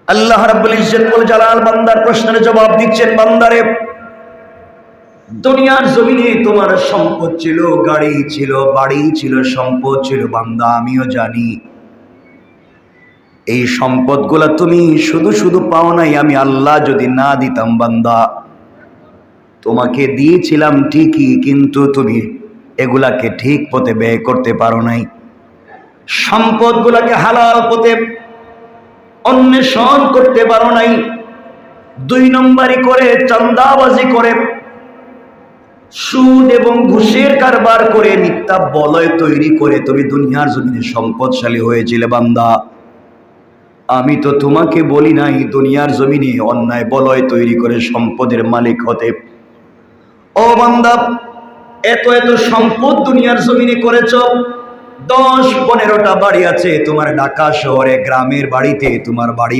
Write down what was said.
আল্লাহ রাব্বুল ইজ্জত ওয়াল জালাল বান্দার প্রশ্নের জবাব দিচ্ছেন, বান্দারে দুনিয়ার জমিনে তোমার সম্পদ ছিল, গাড়ি ছিল, বাড়ি ছিল, সম্পদ ছিল। বান্দা আমিও জানি এই সম্পদগুলা তুমি শুধু শুধু পাও নাই, আমি আল্লাহ যদি না দিতাম বান্দা, তোমাকে দিয়েছিলাম ঠিকই, কিন্তু তুমি এগুলাকে ঠিক পথে ব্যয় করতে পারো নাই। সম্পদগুলাকে হালাল পথে অন্বেষণ করতে পারো নাই। 2 নম্বরই করে, চাঁদাবাজি করে, সুদ এবং ঘুষের কারবার করে, মিথ্যা বলয় তৈরি করে তুমি দুনিয়ার জমিনে সম্পদশালী হয়েছিলে। বান্দা আমি তো তোমাকে বলি নাই দুনিয়ার জমিনে অন্যায় বলয় তৈরি করে সম্পদের মালিক হতে। ও বান্দা, এত এত সম্পদ দুনিয়ার জমিনে করেছ, 10-15টা বাড়ি আছে তোমার ঢাকা শহরে, গ্রামের বাড়িতে তোমার বাড়ি